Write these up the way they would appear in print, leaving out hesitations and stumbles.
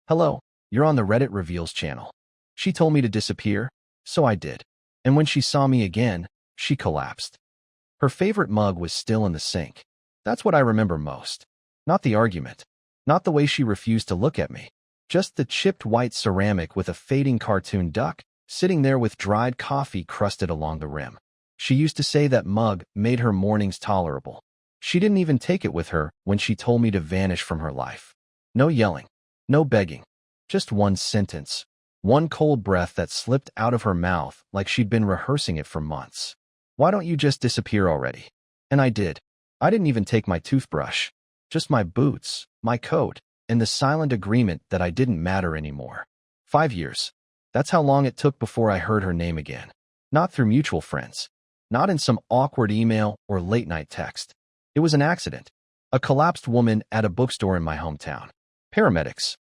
Hello, you're on the Reddit Reveals channel. She told me to disappear, so I did. And when she saw me again, she collapsed. Her favorite mug was still in the sink. That's what I remember most. Not the argument. Not the way she refused to look at me. Just the chipped white ceramic with a fading cartoon duck sitting there with dried coffee crusted along the rim. She used to say that mug made her mornings tolerable. She didn't even take it with her when she told me to vanish from her life. No yelling. No begging. Just one sentence. One cold breath that slipped out of her mouth like she'd been rehearsing it for months. Why don't you just disappear already? And I did. I didn't even take my toothbrush. Just my boots, my coat, and the silent agreement that I didn't matter anymore. 5 years. That's how long it took before I heard her name again. Not through mutual friends. Not in some awkward email or late-night text. It was an accident. A collapsed woman at a bookstore in my hometown. Paramedics.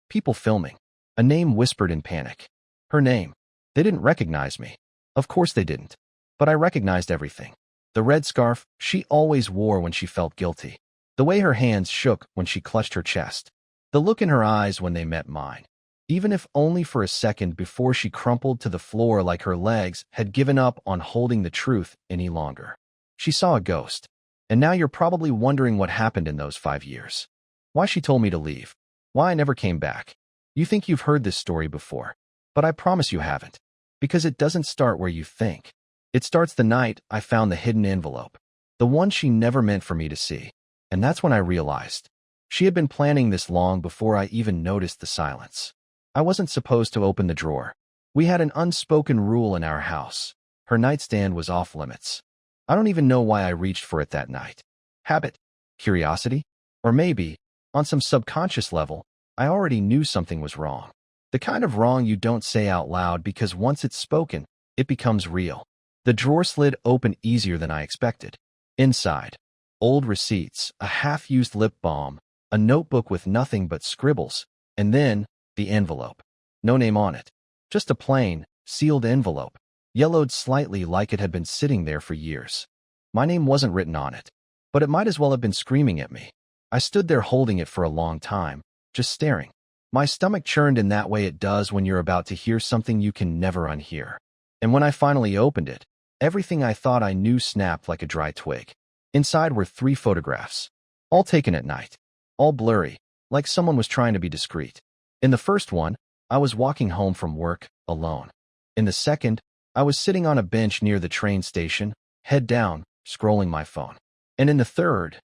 People filming. A name whispered in panic. Her name. They didn't recognize me. Of course they didn't. But I recognized everything. The red scarf she always wore when she felt guilty. The way her hands shook when she clutched her chest. The look in her eyes when they met mine. Even if only for a second before she crumpled to the floor like her legs had given up on holding the truth any longer. She saw a ghost. And now you're probably wondering what happened in those 5 years. Why she told me to leave. Why I never came back. You think you've heard this story before. But I promise you haven't. Because it doesn't start where you think. It starts the night I found the hidden envelope. The one she never meant for me to see. And that's when I realized. She had been planning this long before I even noticed the silence. I wasn't supposed to open the drawer. We had an unspoken rule in our house. Her nightstand was off limits. I don't even know why I reached for it that night. Habit? Curiosity? Or maybe, on some subconscious level, I already knew something was wrong. The kind of wrong you don't say out loud because once it's spoken, it becomes real. The drawer slid open easier than I expected. Inside, old receipts, a half-used lip balm, a notebook with nothing but scribbles, and then the envelope. No name on it. Just a plain, sealed envelope, yellowed slightly like it had been sitting there for years. My name wasn't written on it, but it might as well have been screaming at me. I stood there holding it for a long time, just staring. My stomach churned in that way it does when you're about to hear something you can never unhear. And when I finally opened it, everything I thought I knew snapped like a dry twig. Inside were 3 photographs, all taken at night, all blurry, like someone was trying to be discreet. In the first one, I was walking home from work, alone. In the second, I was sitting on a bench near the train station, head down, scrolling my phone. And in the third,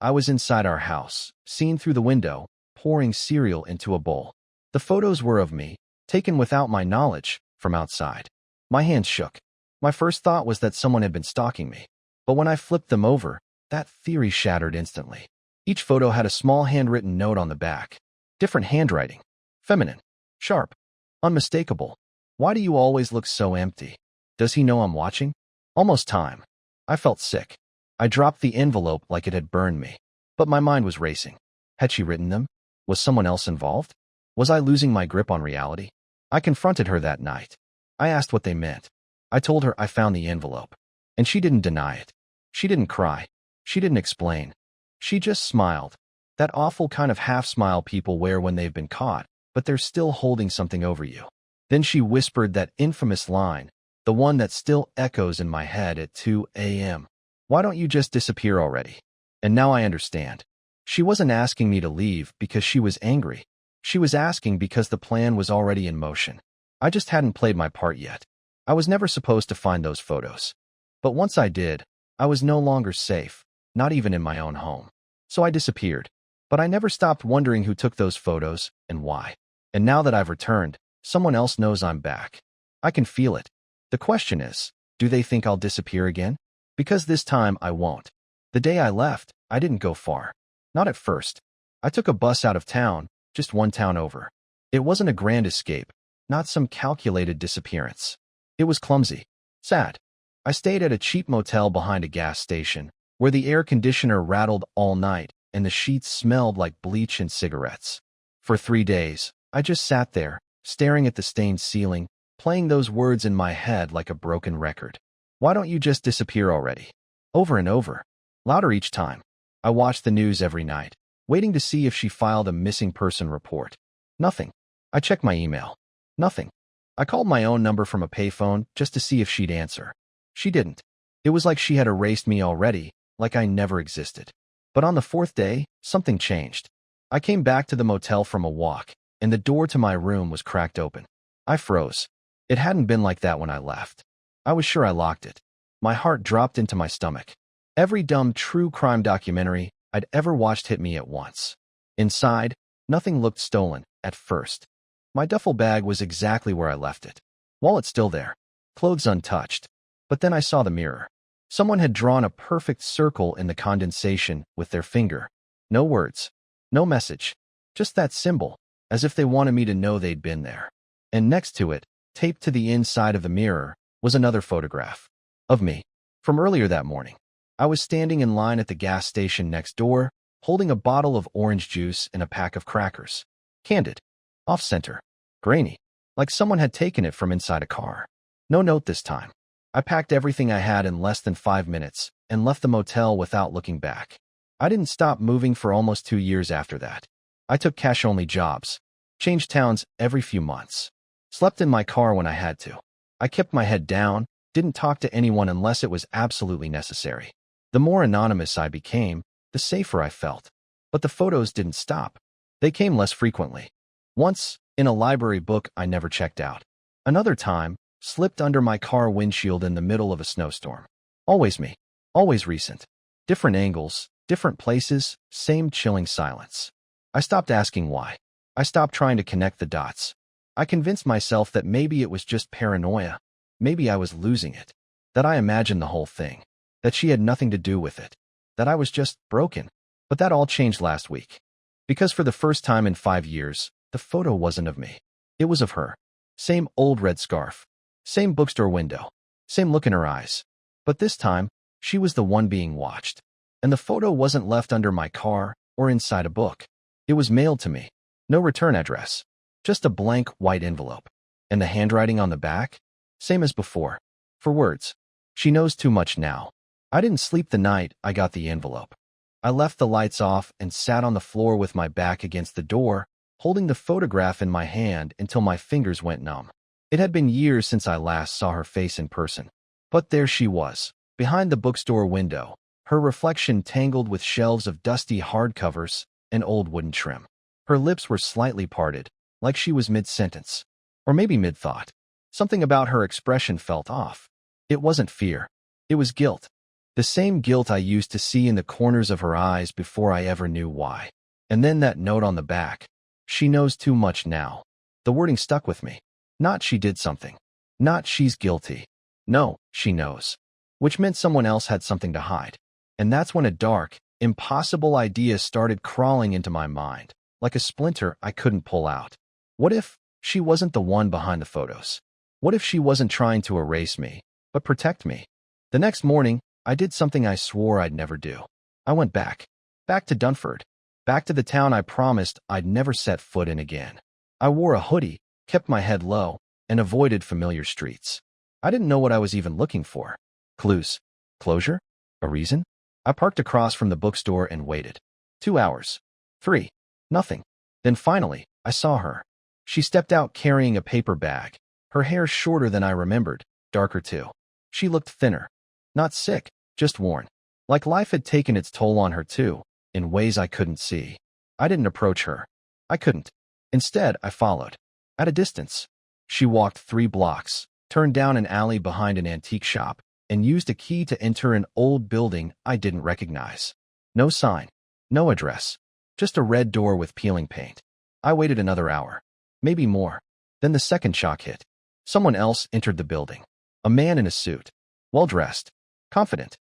I was inside our house, seen through the window, pouring cereal into a bowl. The photos were of me, taken without my knowledge, from outside. My hands shook. My first thought was that someone had been stalking me. But when I flipped them over, that theory shattered instantly. Each photo had a small handwritten note on the back. Different handwriting. Feminine. Sharp. Unmistakable. Why do you always look so empty? Does he know I'm watching? Almost time. I felt sick. I dropped the envelope like it had burned me. But my mind was racing. Had she written them? Was someone else involved? Was I losing my grip on reality? I confronted her that night. I asked what they meant. I told her I found the envelope. And she didn't deny it. She didn't cry. She didn't explain. She just smiled. That awful kind of half-smile people wear when they've been caught, but they're still holding something over you. Then she whispered that infamous line, the one that still echoes in my head at 2 a.m. Why don't you just disappear already? And now I understand. She wasn't asking me to leave because she was angry. She was asking because the plan was already in motion. I just hadn't played my part yet. I was never supposed to find those photos. But once I did, I was no longer safe, not even in my own home. So I disappeared. But I never stopped wondering who took those photos and why. And now that I've returned, someone else knows I'm back. I can feel it. The question is, do they think I'll disappear again? Because this time I won't. The day I left, I didn't go far. Not at first. I took a bus out of town, just one town over. It wasn't a grand escape, not some calculated disappearance. It was clumsy. Sad. I stayed at a cheap motel behind a gas station, where the air conditioner rattled all night and the sheets smelled like bleach and cigarettes. For 3 days, I just sat there, staring at the stained ceiling, playing those words in my head like a broken record. Why don't you just disappear already? Over and over. Louder each time. I watched the news every night. waiting to see if she filed a missing person report. Nothing. I checked my email. Nothing. I called my own number from a payphone just to see if she'd answer. She didn't. It was like she had erased me already, like I never existed. But on the fourth day, something changed. I came back to the motel from a walk, and the door to my room was cracked open. I froze. It hadn't been like that when I left. I was sure I locked it. My heart dropped into my stomach. Every dumb true crime documentary I'd ever watched hit me at once. Inside, nothing looked stolen, at first. My duffel bag was exactly where I left it. Wallet still there. Clothes untouched. But then I saw the mirror. Someone had drawn a perfect circle in the condensation with their finger. No words. No message. Just that symbol, as if they wanted me to know they'd been there. And next to it, taped to the inside of the mirror, was another photograph. Of me. From earlier that morning. I was standing in line at the gas station next door, holding a bottle of orange juice and a pack of crackers. Candid. Off-center. Grainy. Like someone had taken it from inside a car. No note this time. I packed everything I had in less than 5 minutes and left the motel without looking back. I didn't stop moving for almost 2 years after that. I took cash-only jobs. Changed towns every few months. Slept in my car when I had to. I kept my head down, didn't talk to anyone unless it was absolutely necessary. The more anonymous I became, the safer I felt. But the photos didn't stop. They came less frequently. Once, in a library book I never checked out. Another time, slipped under my car windshield in the middle of a snowstorm. Always me. Always recent. Different angles, different places, same chilling silence. I stopped asking why. I stopped trying to connect the dots. I convinced myself that maybe it was just paranoia. Maybe I was losing it. That I imagined the whole thing. That she had nothing to do with it. That I was just broken. But that all changed last week. Because for the first time in 5 years, the photo wasn't of me. It was of her. Same old red scarf. Same bookstore window. Same look in her eyes. But this time, she was the one being watched. And the photo wasn't left under my car or inside a book. It was mailed to me. No return address. Just a blank white envelope. And the handwriting on the back? Same as before. For words. She knows too much now. I didn't sleep the night I got the envelope. I left the lights off and sat on the floor with my back against the door, holding the photograph in my hand until my fingers went numb. It had been years since I last saw her face in person. But there she was, behind the bookstore window, her reflection tangled with shelves of dusty hardcovers and old wooden trim. Her lips were slightly parted, like she was mid-sentence. Or maybe mid-thought. Something about her expression felt off. It wasn't fear. It was guilt. The same guilt I used to see in the corners of her eyes before I ever knew why. And then that note on the back. She knows too much now. The wording stuck with me. Not she did something. Not she's guilty. No, she knows. Which meant someone else had something to hide. And that's when a dark, impossible idea started crawling into my mind, like a splinter I couldn't pull out. What if she wasn't the one behind the photos? What if she wasn't trying to erase me, but protect me? The next morning, I did something I swore I'd never do. I went back. Back to Dunford. Back to the town I promised I'd never set foot in again. I wore a hoodie, kept my head low, and avoided familiar streets. I didn't know what I was even looking for. Clues. Closure? A reason? I parked across from the bookstore and waited. 2 hours. 3. Nothing. Then finally, I saw her. She stepped out carrying a paper bag. Her hair shorter than I remembered, darker too. She looked thinner. Not sick, just worn. Like life had taken its toll on her too, in ways I couldn't see. I didn't approach her. I couldn't. Instead, I followed. At a distance. She walked 3 blocks, turned down an alley behind an antique shop, and used a key to enter an old building I didn't recognize. No sign. No address. Just a red door with peeling paint. I waited another hour. Maybe more. Then the second shock hit. Someone else entered the building. A man in a suit. Well-dressed. Confident.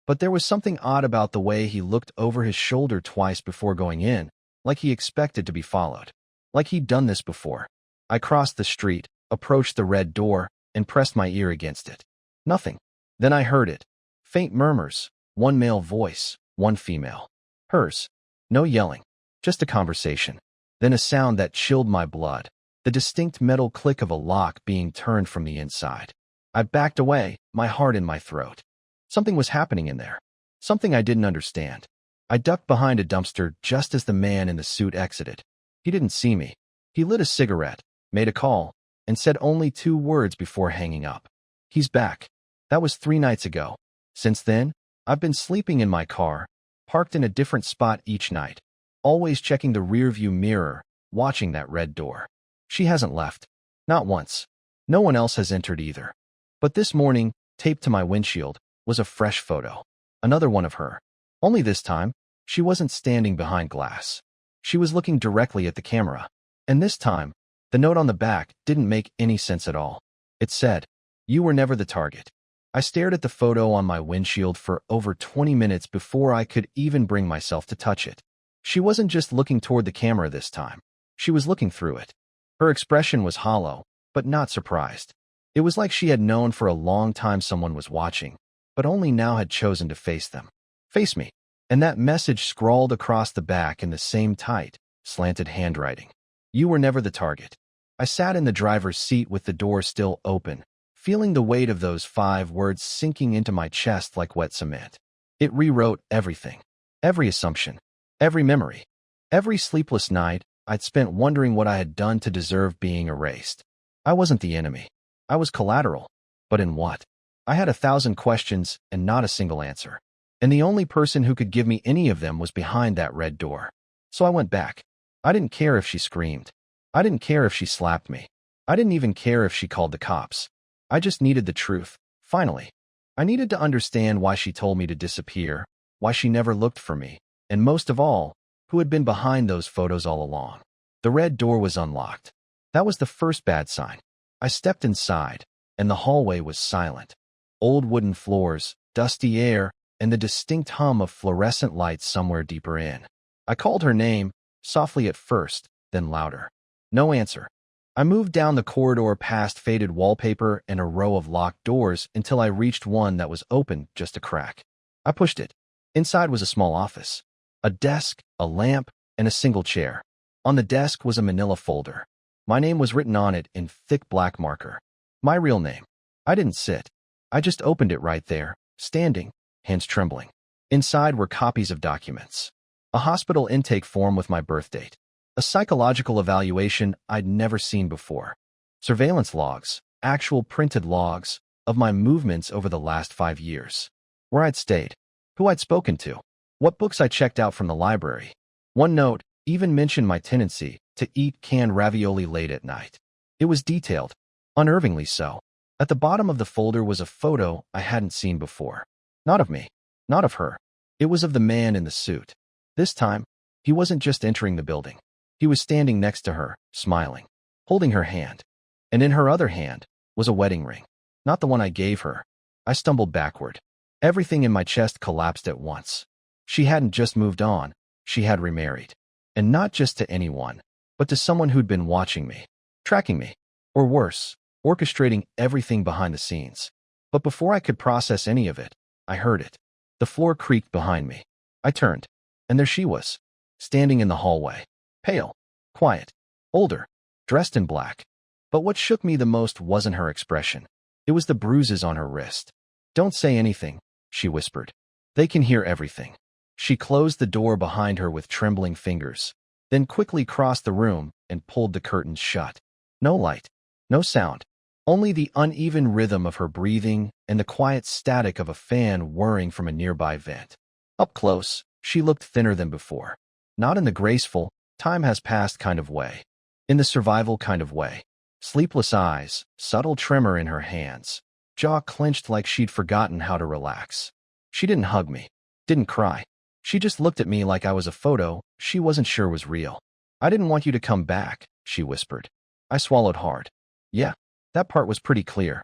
But there was something odd about the way he looked over his shoulder twice before going in, like he expected to be followed. Like he'd done this before. I crossed the street, approached the red door, and pressed my ear against it. Nothing. Then I heard it. Faint murmurs. One male voice, one female. Hers. No yelling. Just a conversation. Then a sound that chilled my blood. The distinct metal click of a lock being turned from the inside. I backed away, my heart in my throat. Something was happening in there. Something I didn't understand. I ducked behind a dumpster just as the man in the suit exited. He didn't see me. He lit a cigarette, made a call, and said only 2 words before hanging up. He's back. That was 3 nights ago. Since then, I've been sleeping in my car, parked in a different spot each night, always checking the rearview mirror, watching that red door. She hasn't left. Not once. No one else has entered either. But this morning, taped to my windshield, was a fresh photo. Another one of her. Only this time, she wasn't standing behind glass. She was looking directly at the camera. And this time, the note on the back didn't make any sense at all. It said, "You were never the target." I stared at the photo on my windshield for over 20 minutes before I could even bring myself to touch it. She wasn't just looking toward the camera this time. She was looking through it. Her expression was hollow, but not surprised. It was like she had known for a long time someone was watching, but only now had chosen to face them. Face me. And that message scrawled across the back in the same tight, slanted handwriting. You were never the target. I sat in the driver's seat with the door still open, feeling the weight of those 5 words sinking into my chest like wet cement. It rewrote everything. Every assumption. Every memory. Every sleepless night I'd spent wondering what I had done to deserve being erased. I wasn't the enemy. I was collateral. But in what? I had 1,000 questions and not a single answer. And the only person who could give me any of them was behind that red door. So I went back. I didn't care if she screamed. I didn't care if she slapped me. I didn't even care if she called the cops. I just needed the truth, finally. I needed to understand why she told me to disappear, why she never looked for me, and most of all, who had been behind those photos all along. The red door was unlocked. That was the first bad sign. I stepped inside, and the hallway was silent. Old wooden floors, dusty air, and the distinct hum of fluorescent lights somewhere deeper in. I called her name, softly at first, then louder. No answer. I moved down the corridor past faded wallpaper and a row of locked doors until I reached one that was open just a crack. I pushed it. Inside was a small office. A desk, a lamp, and a single chair. On the desk was a manila folder. My name was written on it in thick black marker. My real name. I didn't sit. I just opened it right there, standing, hands trembling. Inside were copies of documents. A hospital intake form with my birth date. A psychological evaluation I'd never seen before. Surveillance logs, actual printed logs, of my movements over the last 5 years. Where I'd stayed, who I'd spoken to, what books I checked out from the library. One note even mentioned my tendency to eat canned ravioli late at night. It was detailed, unnervingly so. At the bottom of the folder was a photo I hadn't seen before. Not of me, not of her. It was of the man in the suit. This time, he wasn't just entering the building. He was standing next to her, smiling, holding her hand. And in her other hand was a wedding ring. Not the one I gave her. I stumbled backward. Everything in my chest collapsed at once. She hadn't just moved on. She had remarried. And not just to anyone, but to someone who'd been watching me, tracking me, or worse, orchestrating everything behind the scenes. But before I could process any of it, I heard it. The floor creaked behind me. I turned, and there she was, standing in the hallway. Pale, quiet, older, dressed in black. But what shook me the most wasn't her expression. It was the bruises on her wrist. Don't say anything, she whispered. They can hear everything. She closed the door behind her with trembling fingers, then quickly crossed the room and pulled the curtains shut. No light, no sound, only the uneven rhythm of her breathing and the quiet static of a fan whirring from a nearby vent. Up close, she looked thinner than before. Not in the graceful, time has passed kind of way. In the survival kind of way. Sleepless eyes, subtle tremor in her hands, jaw clenched like she'd forgotten how to relax. She didn't hug me, didn't cry. She just looked at me like I was a photo she wasn't sure was real. I didn't want you to come back, she whispered. I swallowed hard. Yeah, that part was pretty clear.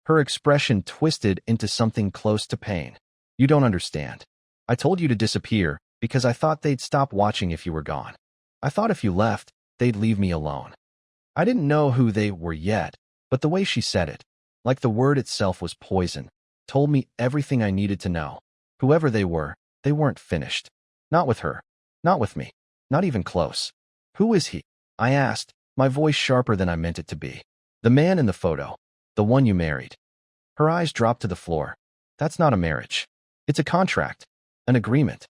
Her expression twisted into something close to pain. You don't understand. I told you to disappear because I thought they'd stop watching if you were gone. I thought if you left, they'd leave me alone. I didn't know who they were yet, but the way she said it, like the word itself was poison, told me everything I needed to know. Whoever they weren't finished. Not with her. Not with me. Not even close. Who is he? I asked, my voice sharper than I meant it to be. The man in the photo. The one you married. Her eyes dropped to the floor. That's not a marriage. It's a contract. An agreement.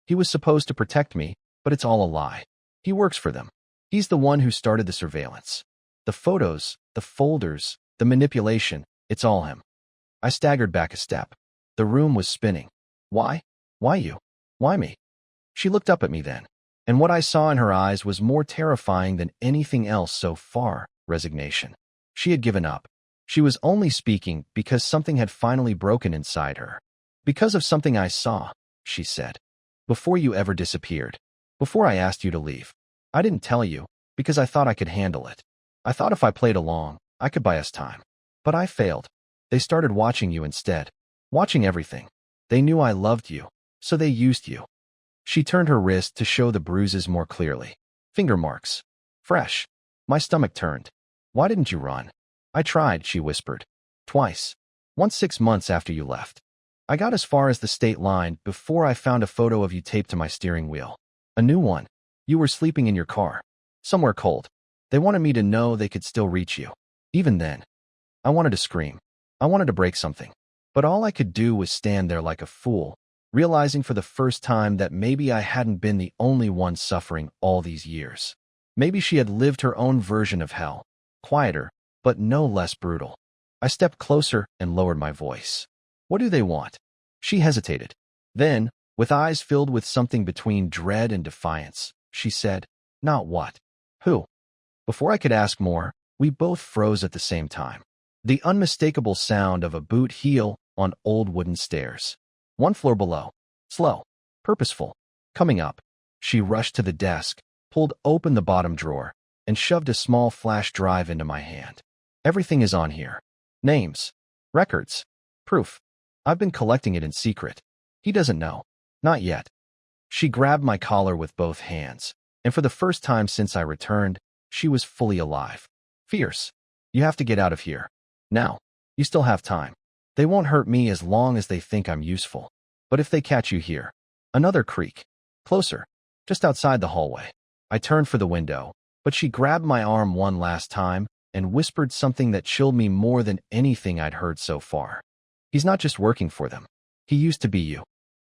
He was supposed to protect me, but it's all a lie. He works for them. He's the one who started the surveillance. The photos, the folders, the manipulation, it's all him. I staggered back a step. The room was spinning. Why? Why you? Why me? She looked up at me then, and what I saw in her eyes was more terrifying than anything else so far: resignation. She had given up. She was only speaking because something had finally broken inside her. Because of something I saw, she said. Before you ever disappeared. Before I asked you to leave. I didn't tell you, because I thought I could handle it. I thought if I played along, I could buy us time. But I failed. They started watching you instead. Watching everything. They knew I loved you, so they used you. She turned her wrist to show the bruises more clearly. Finger marks. Fresh. My stomach turned. Why didn't you run? I tried, she whispered. Twice. Once 6 months after you left. I got as far as the state line before I found a photo of you taped to my steering wheel. A new one. You were sleeping in your car. Somewhere cold. They wanted me to know they could still reach you. Even then. I wanted to scream. I wanted to break something. But all I could do was stand there like a fool, realizing for the first time that maybe I hadn't been the only one suffering all these years. Maybe she had lived her own version of hell. Quieter, but no less brutal. I stepped closer and lowered my voice. What do they want? She hesitated. Then, with eyes filled with something between dread and defiance, she said, Not what? Who? Before I could ask more, we both froze at the same time. The unmistakable sound of a boot heel on old wooden stairs. 1 floor below. Slow. Purposeful. Coming up. She rushed to the desk, pulled open the bottom drawer, and shoved a small flash drive into my hand. Everything is on here. Names. Records. Proof. I've been collecting it in secret. He doesn't know. Not yet. She grabbed my collar with both hands, and for the first time since I returned, she was fully alive. Fierce. You have to get out of here. Now. You still have time. They won't hurt me as long as they think I'm useful. But if they catch you here. Another creak. Closer. Just outside the hallway. I turned for the window, but she grabbed my arm one last time and whispered something that chilled me more than anything I'd heard so far. He's not just working for them. He used to be you.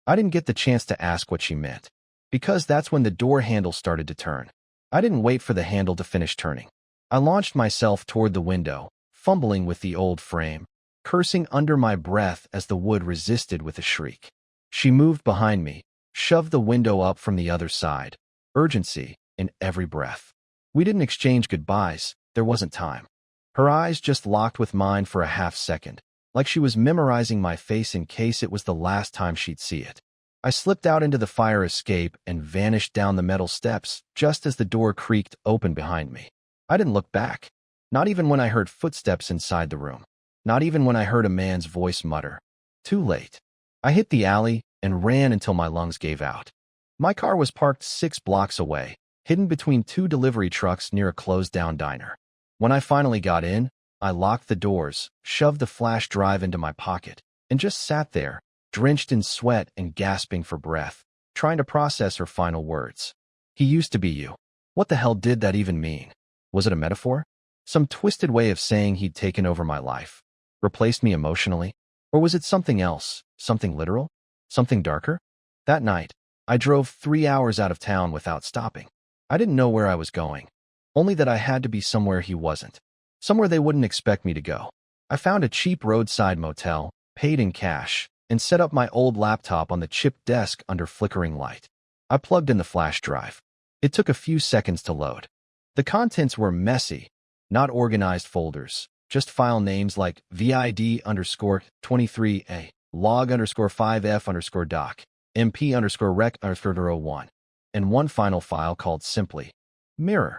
I didn't get the chance to ask what she meant, because that's when the door handle started to turn. I didn't wait for the handle to finish turning. I launched myself toward the window, fumbling with the old frame, cursing under my breath as the wood resisted with a shriek. She moved behind me, shoved the window up from the other side, urgency in every breath. We didn't exchange goodbyes. There wasn't time. Her eyes just locked with mine for a half second, like she was memorizing my face in case it was the last time she'd see it. I slipped out into the fire escape and vanished down the metal steps just as the door creaked open behind me. I didn't look back, not even when I heard footsteps inside the room, not even when I heard a man's voice mutter, "Too late." I hit the alley and ran until my lungs gave out. My car was parked 6 blocks away, hidden between 2 delivery trucks near a closed-down diner. When I finally got in, I locked the doors, shoved the flash drive into my pocket, and just sat there, drenched in sweat and gasping for breath, trying to process her final words. He used to be you. What the hell did that even mean? Was it a metaphor? Some twisted way of saying he'd taken over my life, replaced me emotionally? Or was it something else, something literal, something darker? That night, I drove 3 hours out of town without stopping. I didn't know where I was going, only that I had to be somewhere he wasn't, somewhere they wouldn't expect me to go. I found a cheap roadside motel, paid in cash, and set up my old laptop on the chipped desk under flickering light. I plugged in the flash drive. It took a few seconds to load. The contents were messy, not organized folders, just file names like vid_23a, log_5f_doc, mp_rec_01, and one final file called simply Mirror.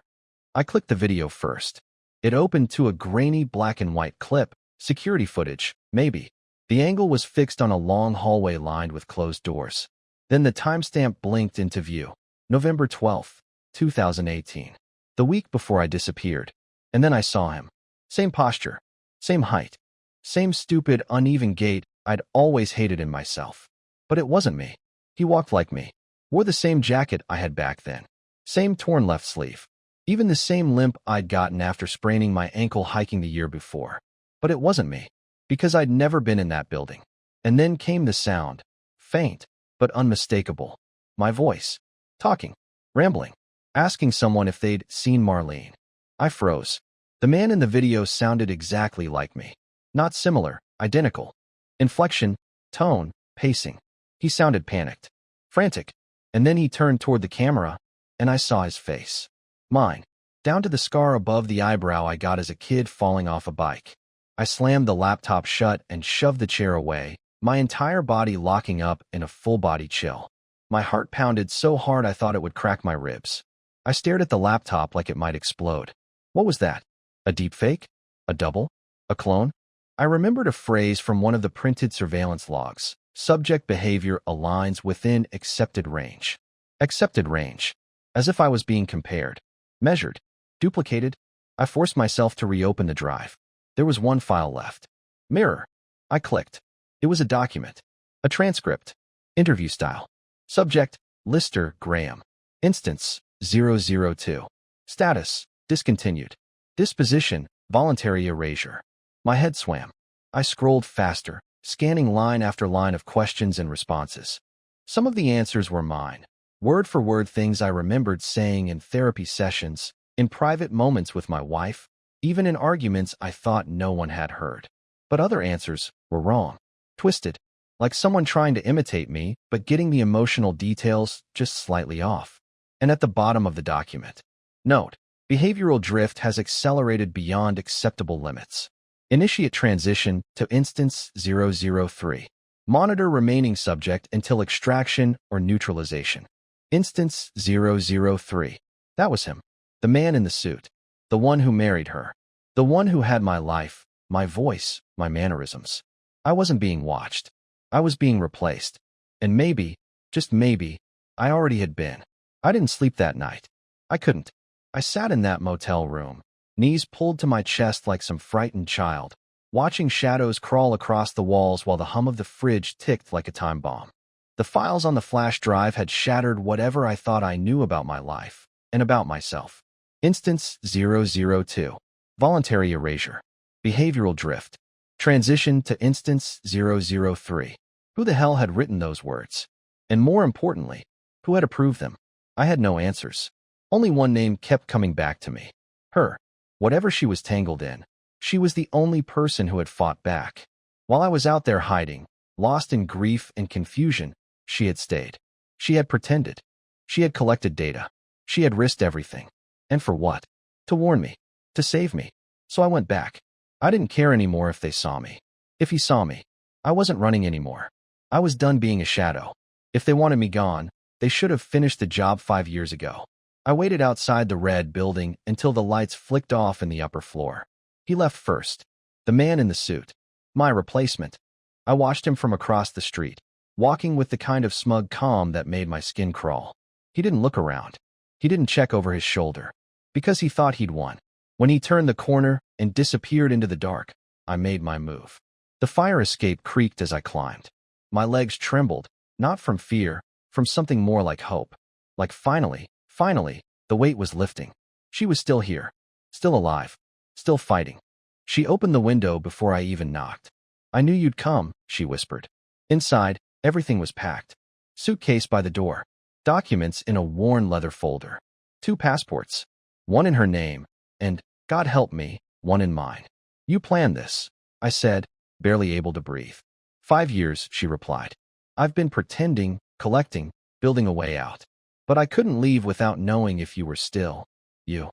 I clicked the video first. It opened to a grainy black and white clip, security footage, maybe. The angle was fixed on a long hallway lined with closed doors. Then the timestamp blinked into view. November 12, 2018. The week before I disappeared. And then I saw him. Same posture, same height, same stupid, uneven gait I'd always hated in myself. But it wasn't me. He walked like me. Wore the same jacket I had back then. Same torn left sleeve. Even the same limp I'd gotten after spraining my ankle hiking the year before. But it wasn't me, because I'd never been in that building. And then came the sound, faint, but unmistakable. My voice. Talking. Rambling. Asking someone if they'd seen Marlene. I froze. The man in the video sounded exactly like me. Not similar, identical. Inflection, tone, pacing. He sounded panicked. Frantic. And then he turned toward the camera, and I saw his face. Mine. Down to the scar above the eyebrow I got as a kid falling off a bike. I slammed the laptop shut and shoved the chair away, my entire body locking up in a full-body chill. My heart pounded so hard I thought it would crack my ribs. I stared at the laptop like it might explode. What was that? A deepfake? A double? A clone? I remembered a phrase from one of the printed surveillance logs. Subject behavior aligns within accepted range. Accepted range. As if I was being compared. Measured. Duplicated. I forced myself to reopen the drive. There was one file left. Mirror. I clicked. It was a document. A transcript. Interview style. Subject, Lister, Graham. Instance, 002. Status, discontinued. Disposition, voluntary erasure. My head swam. I scrolled faster, scanning line after line of questions and responses. Some of the answers were mine. Word for word things I remembered saying in therapy sessions, in private moments with my wife, even in arguments I thought no one had heard. But other answers were wrong. Twisted. Like someone trying to imitate me, but getting the emotional details just slightly off. And at the bottom of the document. Note, behavioral drift has accelerated beyond acceptable limits. Initiate transition to instance 003. Monitor remaining subject until extraction or neutralization. Instance 003. That was him. The man in the suit. The one who married her. The one who had my life, my voice, my mannerisms. I wasn't being watched. I was being replaced. And maybe, just maybe, I already had been. I didn't sleep that night. I couldn't. I sat in that motel room, knees pulled to my chest like some frightened child, watching shadows crawl across the walls while the hum of the fridge ticked like a time bomb. The files on the flash drive had shattered whatever I thought I knew about my life and about myself. Instance 002. Voluntary erasure. Behavioral drift. Transition to instance 003. Who the hell had written those words? And more importantly, who had approved them? I had no answers. Only one name kept coming back to me. Her. Whatever she was tangled in, she was the only person who had fought back. While I was out there hiding, lost in grief and confusion, she had stayed. She had pretended. She had collected data. She had risked everything. And for what? To warn me. To save me. So I went back. I didn't care anymore if they saw me. If he saw me. I wasn't running anymore. I was done being a shadow. If they wanted me gone, they should have finished the job 5 years ago. I waited outside the red building until the lights flicked off in the upper floor. He left first. The man in the suit. My replacement. I watched him from across the street, walking with the kind of smug calm that made my skin crawl. He didn't look around. He didn't check over his shoulder. Because he thought he'd won. When he turned the corner and disappeared into the dark, I made my move. The fire escape creaked as I climbed. My legs trembled, not from fear, from something more like hope. Like finally, the weight was lifting. She was still here. Still alive. Still fighting. She opened the window before I even knocked. I knew you'd come, she whispered. Inside, everything was packed. Suitcase by the door. Documents in a worn leather folder. 2 passports. One in her name, and, God help me, one in mine. You planned this, I said, barely able to breathe. 5 years, she replied. I've been pretending, collecting, building a way out. But I couldn't leave without knowing if you were still. You.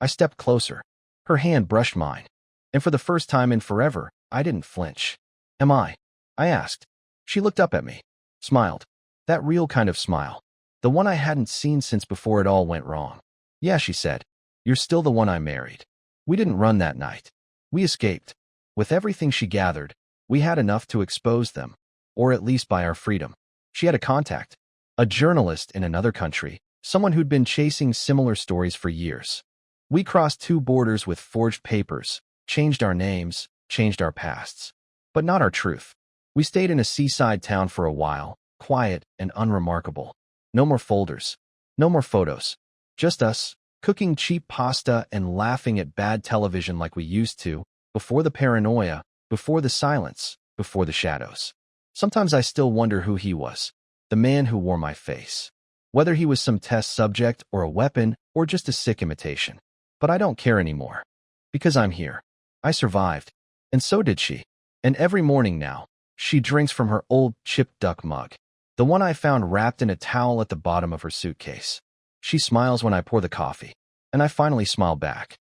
I stepped closer. Her hand brushed mine. And for the first time in forever, I didn't flinch. Am I? I asked. She looked up at me. Smiled. That real kind of smile. The one I hadn't seen since before it all went wrong. Yeah, she said. You're still the one I married. We didn't run that night. We escaped. With everything she gathered, we had enough to expose them. Or at least buy our freedom. She had a contact. A journalist in another country. Someone who'd been chasing similar stories for years. We crossed 2 borders with forged papers, changed our names, changed our pasts. But not our truth. We stayed in a seaside town for a while, quiet and unremarkable. No more folders. No more photos. Just us, cooking cheap pasta and laughing at bad television like we used to, before the paranoia, before the silence, before the shadows. Sometimes I still wonder who he was. the man who wore my face. Whether he was some test subject or a weapon or just a sick imitation. But I don't care anymore. Because I'm here. I survived. And so did she. And every morning now, she drinks from her old chipped duck mug. The one I found wrapped in a towel at the bottom of her suitcase. She smiles when I pour the coffee. And I finally smile back.